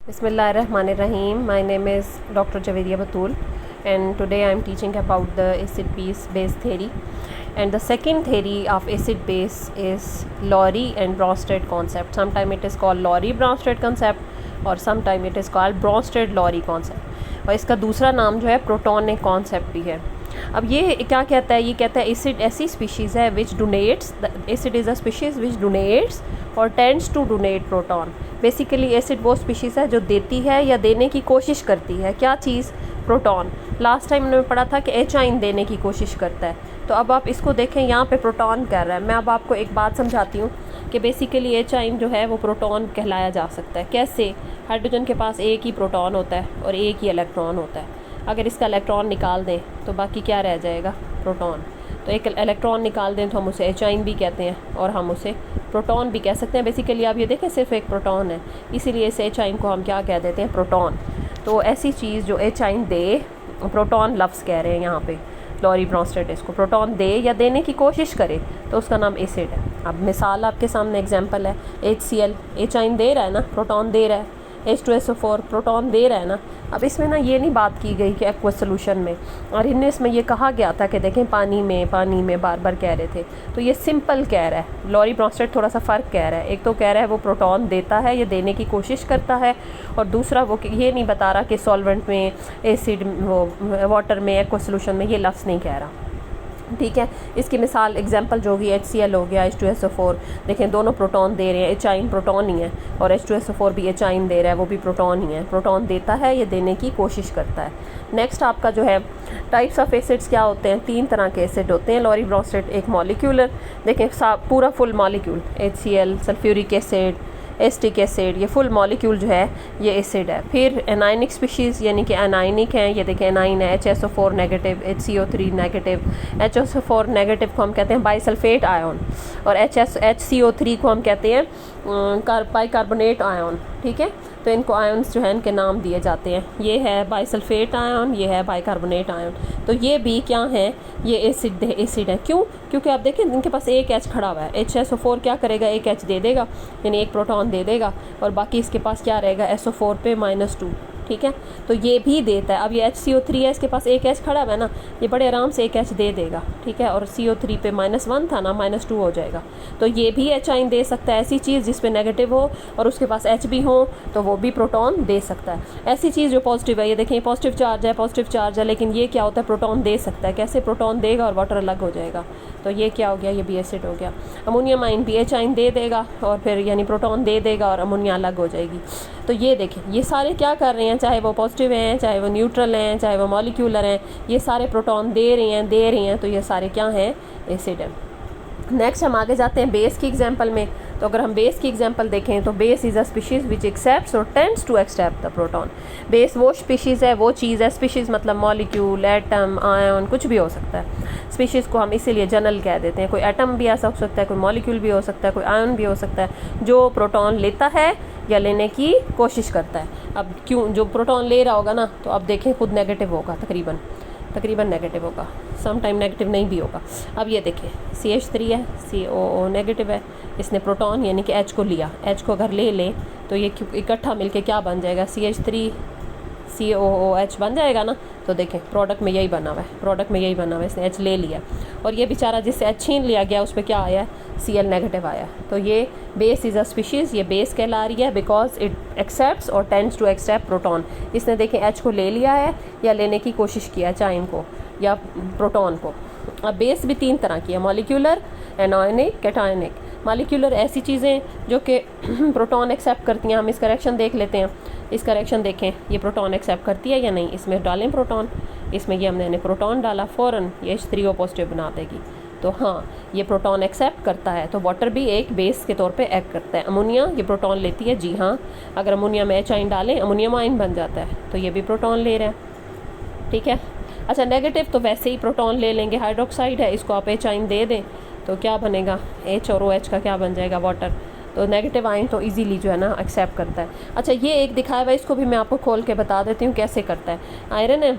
Bismillahirrahmanirrahim. My name is Dr. Javeria Batul, and today I am teaching about the acid-base theory. And the second theory of acid-base is Lowry and Bronsted concept. Sometimes it is called Lowry-Bronsted concept और sometimes it is called Bronsted-Lowry concept. और इसका दूसरा नाम जो है प्रोटॉनिक concept भी है. अब ये क्या कहता है? ये कहता है एसिड ऐसी स्पीशीज़ है which donates, acid is a species which donates और tends to donate proton. Basically acid वो स्पीशीज़ है जो देती है या देने की कोशिश करती है. क्या चीज़? प्रोटॉन. लास्ट टाइम हमने पढ़ा था कि एच आइन देने की कोशिश करता है. तो अब आप इसको देखें, यहाँ पे प्रोटॉन कह रहा है. मैं अब आपको एक बात समझाती हूँ कि बेसिकली एच आइन जो है वो प्रोटॉन कहलाया जा सकता है. कैसे? हाइड्रोजन के पास एक ही प्रोटॉन होता है और एक ही इलेक्ट्रॉन होता है. अगर इसका इलेक्ट्रॉन निकाल दें तो बाकी क्या रह जाएगा? प्रोटॉन. तो एक इलेक्ट्रॉन निकाल दें तो हम उसे एच आइन भी कहते हैं और हम उसे प्रोटॉन भी कह सकते हैं. बेसिकली आप ये देखें सिर्फ एक प्रोटॉन है, इसीलिए इस एच आइन को हम क्या कह देते हैं? प्रोटॉन. तो ऐसी चीज़ जो एच आइन दे, प्रोटॉन लफ्ज़ कह रहे हैं यहाँ पे लॉरी ब्रॉन्स्टेड, इसको प्रोटॉन दे या देने की कोशिश करे तो उसका नाम एसिड है. अब मिसाल आपके सामने एग्जांपल है HCl. एच आइन दे रहा है ना, प्रोटॉन दे रहा है. H2SO4 प्रोटॉन दे रहा है ना. अब इसमें ना ये नहीं बात की गई कि एक्वस सोल्यूशन में, और इनमें इसमें ये कहा गया था कि देखें पानी में बार बार कह रहे थे. तो ये सिंपल कह रहा है. लॉरी ब्रॉन्स्टेड थोड़ा सा फ़र्क कह रहा है. एक तो कह रहा है वो प्रोटॉन देता है या देने की कोशिश करता है, और दूसरा वो ये नहीं बता रहा कि सॉल्वेंट में, एसिड, वो वाटर में, एक्वस सोल्यूशन में, ये लफ्ज़ नहीं कह रहा. ठीक है. इसकी मिसाल एग्जांपल जो होगी HCl हो गया, H2SO4. देखें दोनों प्रोटॉन दे रहे हैं. एच आइन प्रोटॉन ही है और H2SO4 भी एच आइन दे रहा है, वो भी प्रोटॉन ही है. प्रोटॉन देता है या देने की कोशिश करता है. नेक्स्ट आपका जो है टाइप्स ऑफ एसिड्स क्या होते हैं? 3 तरह के एसिड होते हैं लॉरी ब्रॉन्स्टेड. एक मॉलिक्यूलर, देखें पूरा full molecule, HCl, sulphuric acid, acetic acid, ये फुल मॉलिक्यूल जो है ये एसिड है. फिर एनाइनिक स्पीशीज़ यानी कि एनाइनिक हैं. ये देखें एनाइन है, HSO4 negative, HCO3 negative. HSO4 negative को हम कहते हैं बाइसल्फेट आयन, और HCO3 को हम कहते हैं बाइकार्बोनेट आयन. ठीक है. तो इनको आयन्स जो है इनके नाम दिए जाते हैं. ये है बाइसल्फेट आयन, ये है बाइकार्बोनेट आयन. तो ये भी क्या है? ये एसिड है. क्यों? क्योंकि आप देखें इनके पास एक H खड़ा हुआ है. HSO4 क्या करेगा? एक H दे देगा, यानी एक प्रोटॉन दे देगा, और बाकी इसके पास क्या रहेगा? SO4 पे -2. ठीक है. तो ये भी देता है. अब ये HCO3 है, इसके पास एक H खड़ा हुआ है ना, ये बड़े आराम से एक H दे देगा. ठीक है. और CO3 पे -1 था ना, -2 हो जाएगा. तो ये भी एच आइन दे सकता है. ऐसी चीज़ जिस पे नेगेटिव हो और उसके पास H भी हो तो वो भी प्रोटॉन दे सकता है. ऐसी चीज़ जो पॉजिटिव है, ये देखें पॉजिटिव चार्ज है, लेकिन ये क्या होता है? प्रोटॉन दे सकता है. कैसे? प्रोटॉन देगा और वाटर अलग हो जाएगा. तो ये क्या हो गया? ये भी एसिड हो गया. अमोनियम आइन भी एच आइन दे देगा और फिर यानी प्रोटॉन दे देगा और अमोनिया अलग हो जाएगी. तो ये देखें ये सारे क्या कर रहे हैं, चाहे वो पॉजिटिव हैं, चाहे वो न्यूट्रल हैं, चाहे वो मॉलिक्यूलर हैं, ये सारे प्रोटॉन दे रही हैं. तो ये सारे क्या हैं? एसिड है. नेक्स्ट हम आगे जाते हैं बेस की एग्जांपल में. तो अगर हम बेस की एग्जांपल देखें तो base is a species which accepts और tends to accept the proton. Base वो स्पीशीज़ है, वो चीज़ है. स्पीशीज़ मतलब मॉलिक्यूल, एटम, आयन, कुछ भी हो सकता है. स्पीशीज़ को हम इसीलिए जनरल कह देते हैं. कोई एटम भी ऐसा हो सकता है, कोई मॉलिक्यूल भी हो सकता है, कोई आयन भी हो सकता है जो प्रोटॉन लेता है या लेने की कोशिश करता है. अब क्यों? जो प्रोटॉन ले रहा होगा ना, तो अब देखें खुद नेगेटिव होगा, तकरीबन नेगेटिव होगा. सम टाइम नेगेटिव नहीं भी होगा. अब ये देखें CH3 है, COO नेगेटिव है. इसने प्रोटॉन यानी कि H को लिया. H को अगर ले लें तो ये इकट्ठा मिलके क्या बन जाएगा? CH3 COOH बन जाएगा ना. तो देखें प्रोडक्ट में यही बना हुआ है. इसने H ले लिया और ये बेचारा जिससे H छीन लिया गया उस पर क्या आया? Cl नेगेटिव आया. तो ये बेस इज़ अ स्पीशीज़, ये बेस कहला रही है बिकॉज इट एक्सेप्ट्स और टेंड्स टू एक्सेप्ट प्रोटॉन. इसने देखें H को ले लिया है या लेने की कोशिश किया, चाइन को या प्रोटॉन को. अब बेस भी 3 तरह की है, मॉलिक्यूलर, एनायनिक, कैटायनिक. मॉलिक्यूलर ऐसी चीज़ें जो कि प्रोटॉन एक्सेप्ट करती हैं. हम इसका रिएक्शन देख लेते हैं. इसका रिएक्शन देखें, ये प्रोटॉन एक्सेप्ट करती है या नहीं. इसमें डालें प्रोटॉन, इसमें ये हमने प्रोटॉन डाला, फ़ौरन ये H3O पॉजिटिव बना देगी. तो हाँ, ये प्रोटॉन एक्सेप्ट करता है. तो वाटर भी एक बेस के तौर पे एक्ट करता है. अमोनिया ये प्रोटॉन लेती है, जी हाँ. अगर अमोनिया में एच आइन डालें, अमोनियम आइन बन जाता है. तो ये भी प्रोटॉन ले रहा है. ठीक है. अच्छा नेगेटिव तो वैसे ही प्रोटॉन ले लेंगे. हाइड्रोक्साइड है, इसको आप एच आइन दे दें तो क्या बनेगा? H और OH का क्या बन जाएगा? वाटर. तो नेगेटिव आयन तो इजीली जो है ना एक्सेप्ट करता है. अच्छा ये एक दिखाया हुआ है, इसको भी मैं आपको खोल के बता देती हूँ कैसे करता है. आयरन है,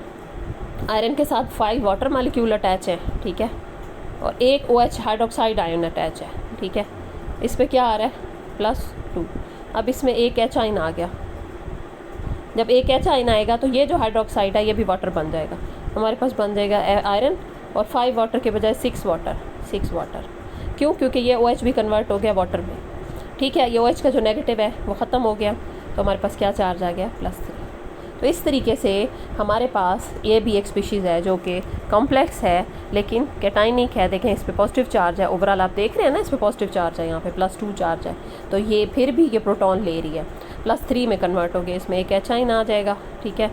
आयरन के साथ 5 वाटर मॉलिक्यूल अटैच है. ठीक है. और एक OH हाइड्रोक्साइड आयन अटैच है. ठीक है. इस पर क्या आ रहा है? +2. अब इसमें एक H आयन आ गया. जब एक H आयन आएगा तो ये जो हाइड्रोक्साइड है ये भी वाटर बन जाएगा, हमारे पास बन जाएगा आयरन, और 5 वाटर के बजाय 6 वाटर। क्यों? क्योंकि ये OH भी कन्वर्ट हो गया वाटर में, ठीक है। ये OH का जो नेगेटिव है वो ख़त्म हो गया, तो हमारे पास क्या चार्ज आ गया? +3। तो इस तरीके से हमारे पास ये भी एक स्पीशीज़ है जो कि कॉम्प्लेक्स है लेकिन कैटाइनिक है। देखें इस पे पॉजिटिव चार्ज है, ओवरऑल आप देख रहे हैं ना, इस पे पॉजिटिव चार्ज है, यहाँ पे +2 चार्ज है, तो ये फिर भी ये प्रोटॉन ले रही है, +3 में कन्वर्ट हो गया, इसमें एक H आयन आ जाएगा, ठीक है।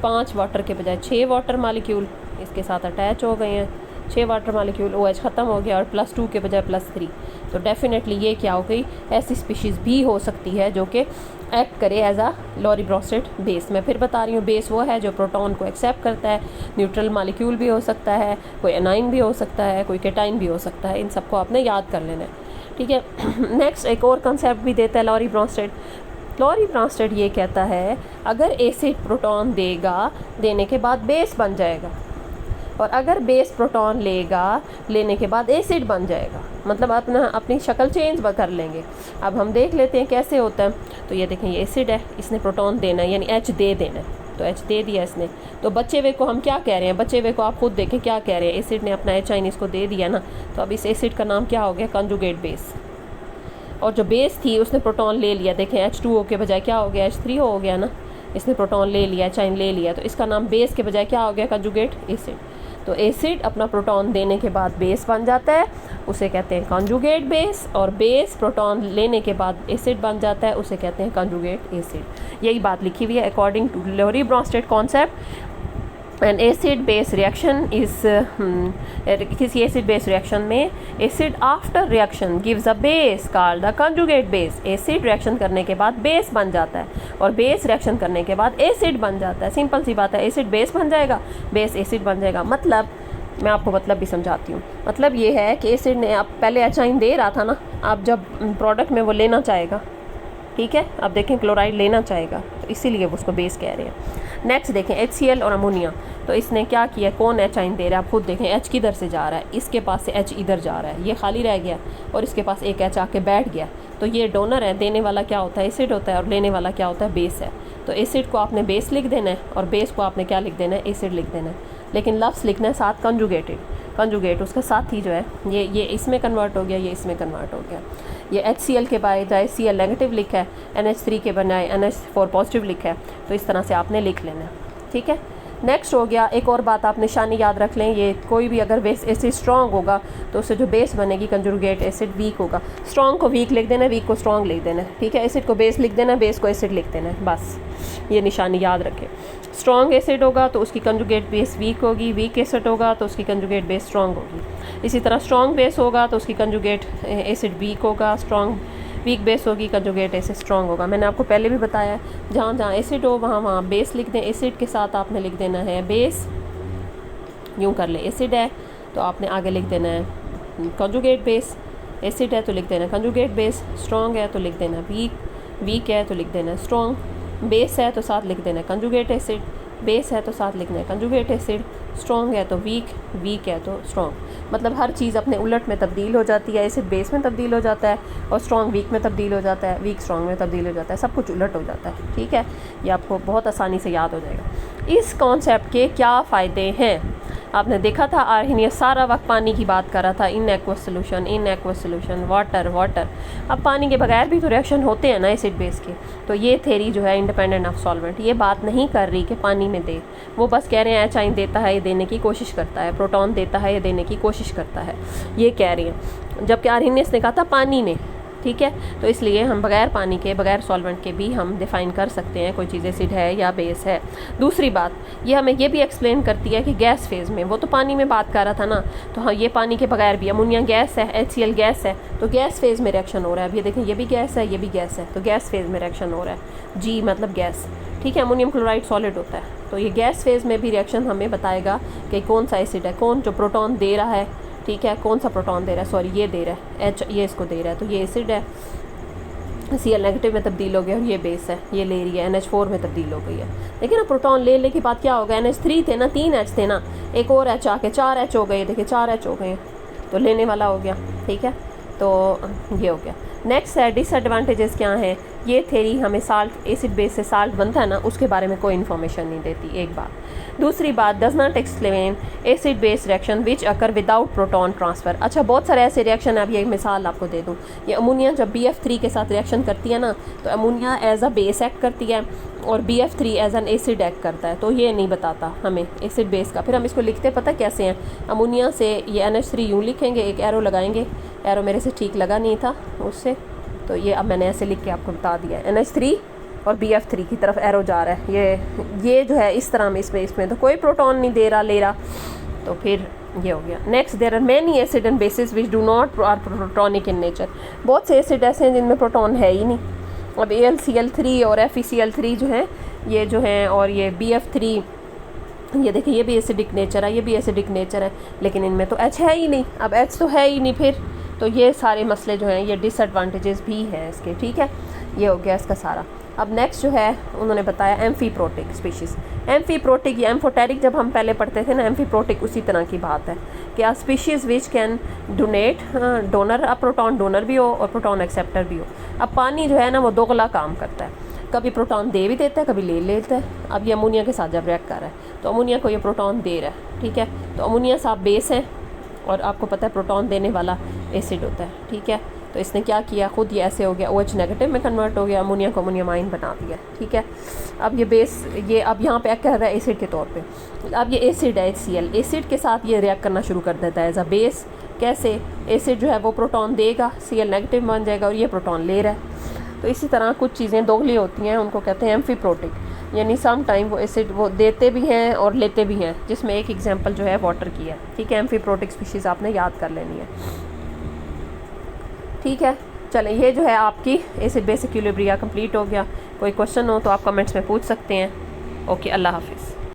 5 वाटर के बजाय 6 वाटर मालिक्यूल इसके साथ अटैच हो गए हैं, 6 वाटर मालिक्यूल, OH ख़त्म हो गया, और +2 के बजाय +3। तो डेफिनेटली ये क्या हो गई? ऐसी स्पीशीज़ भी हो सकती है जो कि एक्ट करे एज आ लॉरी ब्रॉस्टेड बेस। मैं फिर बता रही हूँ, बेस वो है जो प्रोटॉन को एक्सेप्ट करता है, न्यूट्रल मालिक्यूल भी हो सकता है, कोई एनाइन भी हो सकता है, कोई केटाइन भी हो सकता है, इन सबको आपने याद कर लेना है, ठीक है। नेक्स्ट एक और कंसेप्ट भी देता है लॉरी ब्रॉस्टेड। लॉरी ब्रॉस्टेड ये कहता है अगर एसिड प्रोटॉन देगा, देने के बाद बेस बन जाएगा, और अगर बेस प्रोटॉन लेगा, लेने के बाद एसिड बन जाएगा, मतलब अपनी शक्ल चेंज कर लेंगे। अब हम देख लेते हैं कैसे होता है। तो ये देखें, ये एसिड है, इसने प्रोटॉन देना है, यानी H दे देना है, तो H दे दिया इसने। तो बचे हुए को हम क्या कह रहे हैं? बचे हुए को आप खुद देखें क्या कह रहे हैं। एसिड ने अपना H आयन इसको दे दिया ना, तो अब इस एसिड का नाम क्या हो गया? Conjugate base. और जो बेस थी उसने प्रोटॉन ले लिया, देखें H2O के बजाय क्या हो गया? H3O हो गया ना, इसने प्रोटॉन ले लिया, H आयन ले लिया, तो इसका नाम बेस के बजाय क्या हो गया? Conjugate acid. तो एसिड अपना प्रोटॉन देने के बाद बेस बन जाता है, उसे कहते हैं कंजुगेट बेस, और बेस प्रोटॉन लेने के बाद एसिड बन जाता है, उसे कहते हैं कंजुगेट एसिड। यही बात लिखी हुई है according to Lowry Bronsted concept. And acid base reaction is किसी एसिड बेस रिएक्शन में acid after reaction gives a base called the conjugate base. Acid reaction करने के बाद बेस बन जाता है, और बेस रिएक्शन करने के बाद एसिड बन जाता है। सिंपल सी बात है, एसिड बेस बन जाएगा, बेस एसिड बन जाएगा। मतलब मैं आपको मतलब भी समझाती हूँ। मतलब ये है कि एसिड ने अब पहले H आयन दे रहा था ना, अब जब प्रोडक्ट में वो लेना चाहेगा, ठीक है, अब देखें क्लोराइड लेना चाहेगा, तो इसीलिए वो उसको बेस कह रहे हैं। नेक्स्ट देखें HCl और अमोनिया, तो इसने क्या किया? कौन H आयन दे रहा है? आप खुद देखें, H किधर से जा रहा है? इसके पास से H इधर जा रहा है, ये खाली रह गया, और इसके पास एक H आके बैठ गया। तो ये डोनर है, देने वाला क्या होता है? एसिड होता है, और लेने वाला क्या होता है? बेस है। तो एसिड को आपने बेस लिख देना है, और बेस को आपने क्या लिख देना है? एसिड लिख देना है। लेकिन लफ्स लिखना है साथ कंजुगेटेड, कंजुगेट उसका साथ ही जो है ये इसमें कन्वर्ट हो गया, ये इसमें कन्वर्ट हो गया। ये HCl के बजाय Cl नेगेटिव लिखा है, NH3 के बजाय NH4 पॉजिटिव लिखा है, तो इस तरह से आपने लिख लेना है, ठीक है। नेक्स्ट हो गया, एक और बात आप निशानी याद रख लें, ये कोई भी अगर बेस एसिड स्ट्रॉन्ग होगा तो उससे जो बेस बनेगी कंजुगेट एसिड वीक होगा। स्ट्रॉन्ग को वीक लिख देना है, वीक को स्ट्रॉन्ग लिख देना है, ठीक है। एसिड को बेस लिख देना है, बेस को एसिड लिख देना है, बस ये निशानी याद रखें। स्ट्रॉन्ग एसिड होगा तो उसकी कंजुगेट बेस वीक होगी, वीक एसिड होगा तो उसकी कंजुगेट बेस स्ट्रॉन्ग होगी। इसी तरह स्ट्रॉन्ग बेस होगा तो उसकी कंजुगेट एसिड वीक होगा, स्ट्रॉन्ग वीक बेस होगी, कंजुगेट एसिड स्ट्रॉन्ग होगा। मैंने आपको पहले भी बताया, जहाँ जहाँ एसिड हो वहाँ बेस लिख दें, एसिड के साथ आपने लिख देना है बेस। यूँ कर ले, एसिड है तो आपने आगे लिख देना है कंजुगेट बेस, एसिड है तो लिख देना कंजुगेट बेस, स्ट्रॉन्ग है तो लिख देना वीक, वीक है तो लिख देना स्ट्रॉन्ग, बेस है तो साथ लिख देना कंजुगेट एसिड, बेस है तो साथ लिखना है कंजुगेट एसिड, स्ट्रॉन्ग है तो वीक, वीक है तो स्ट्रॉन्ग। मतलब हर चीज़ अपने उलट में तब्दील हो जाती है। एसिड बेस में तब्दील हो जाता है, और स्ट्रॉन्ग वीक में तब्दील हो जाता है, वीक स्ट्रॉन्ग में तब्दील हो जाता है, सब कुछ उलट हो जाता है, ठीक है। ये आपको बहुत आसानी से याद हो जाएगा। इस कॉन्सेप्ट के क्या फ़ायदे हैं? आपने देखा था आर्हेनियस सारा वक्त पानी की बात कर रहा था, in aqueous solution, water water. अब पानी के बगैर भी तो रिएक्शन होते हैं ना एसिड बेस के। तो ये थेरी जो है इंडिपेंडेंट ऑफ सॉल्वेंट, ये बात नहीं कर रही कि पानी में दे, वो बस कह रहे हैं H आयन देता है, ये देने की कोशिश करता है, प्रोटॉन देता है, ये देने की कोशिश करता है, ये कह रही हैं। जबकि आर्हेनियस ने कहा था पानी में, ठीक है। तो इसलिए हम बगैर पानी के, बगैर सॉल्वेंट के भी हम डिफ़ाइन कर सकते हैं कोई चीज़ एसिड है या बेस है। दूसरी बात, ये हमें ये भी एक्सप्लेन करती है कि गैस फेज़ में, वो तो पानी में बात कर रहा था ना, तो हाँ ये पानी के बगैर भी, अमोनिया गैस है, HCl गैस है, तो गैस फेज़ में रिएक्शन हो रहा है। अब ये देखें, ये भी गैस है, ये भी गैस है, तो गैस फेज़ में रिएक्शन हो रहा है, G मतलब गैस, ठीक है। अमोनियम क्लोराइड सॉलिड होता है, तो ये गैस फेज़ में भी रिएक्शन हमें बताएगा कि कौन सा एसिड है, कौन जो प्रोटॉन दे रहा है, ठीक है, कौन सा प्रोटॉन दे रहा है, सॉरी ये दे रहा है H, ये इसको दे रहा है, तो ये एसिड है, Cl नेगेटिव में तब्दील हो गया, और ये बेस है, ये ले रही है, NH4 में तब्दील हो गई है। लेकिन ना प्रोटॉन ले के बाद क्या होगा, NH3 थे ना, 3 H थे ना, एक और H आके 4 H हो गए, देखिए 4 H हो गए, तो लेने वाला हो गया, ठीक है। तो ये हो गया। नेक्स्ट है डिसएडवांटेजेस क्या हैं। ये थेरी हमें साल्ट एसिड बेस से साल्ट बनता है ना, उसके बारे में कोई इन्फॉर्मेशन नहीं देती, एक बात। दूसरी बात, does not explain acid base reaction which occur without proton transfer. अच्छा, बहुत सारे ऐसे रिएक्शन है, अब ये एक मिसाल आपको दे दूँ। ये अमोनिया जब BF3 के साथ रिएक्शन करती है ना, तो ammonia as a base act करती है और BF3 as an acid act करता है। तो ये नहीं बताता हमें एसिड बेस का। फिर हम इसको लिखते पता कैसे हैं, अमोनिया से ये NH3 यूँ लिखेंगे, एक एरो लगाएंगे, एरो मेरे से ठीक लगा नहीं था उससे, तो ये अब मैंने ऐसे लिख के आपको बता दिया है। NH3 और BF3 की तरफ एरो जा रहा है, ये जो है इस तरह में, इसमें तो कोई प्रोटॉन नहीं दे रहा ले रहा, तो फिर ये हो गया। Next, there are many acid and bases which do not are protonic in nature. बहुत से एसिड ऐसे हैं जिनमें प्रोटॉन है ही नहीं। अब AlCl3 और FeCl3 जो है, ये जो है, और ये BF3, ये देखिए ये भी एसिडिक नेचर है, ये भी एसिडिक नेचर है, लेकिन इनमें तो H है ही नहीं। अब H तो है ही नहीं, फिर तो ये सारे मसले जो हैं ये डिसएडवांटेजेस भी हैं इसके, ठीक है। ये हो गया इसका सारा। अब नेक्स्ट जो है उन्होंने बताया एम्फीप्रोटिक स्पीशीज़। एम्फीप्रोटिक या एम्फोटेरिक जब हम पहले पढ़ते थे ना, एम्फीप्रोटिक उसी तरह की बात है कि a species which can donate, donor, अब प्रोटॉन डोनर भी हो और प्रोटॉन एक्सेप्टर भी हो। अब पानी जो है ना वो दोगला काम करता है, कभी प्रोटॉन दे भी देता है, कभी ले लेता है। अब ये अमोनिया के साथ जब रिएक्ट कर रहा है तो अमोनिया को ये प्रोटॉन दे रहा है, ठीक है। तो अमोनिया साहब बेस है और आपको पता है प्रोटॉन देने वाला एसिड होता है, ठीक है। तो इसने क्या किया, खुद ये ऐसे हो गया, OH नेगेटिव में कन्वर्ट हो गया, अमोनिया को अमोनियमाइन बना दिया, ठीक है। अब ये बेस, ये अब यहाँ पे कह रहा है एसिड के तौर पे। अब ये एसिड है HCl, एसिड के साथ ये रिएक्ट करना शुरू कर देता है एज अ बेस। कैसे, एसिड जो है वो प्रोटॉन देगा, Cl नेगेटिव बन जाएगा और ये प्रोटॉन ले रहा है। तो इसी तरह कुछ चीज़ें दोगली होती हैं, उनको कहते हैं एम्फीप्रोटिक, यानी सम टाइम वो एसिड वो देते भी हैं और लेते भी हैं, जिसमें एक एग्जांपल जो है वाटर की है, ठीक है। एम्फीप्रोटिक स्पीशीज़ आपने याद कर लेनी है, ठीक है। चलें, ये जो है आपकी एसिड बेस इक्विलिब्रिया कंप्लीट हो गया। कोई क्वेश्चन हो तो आप कमेंट्स में पूछ सकते हैं। ओके, अल्लाह हाफिज़।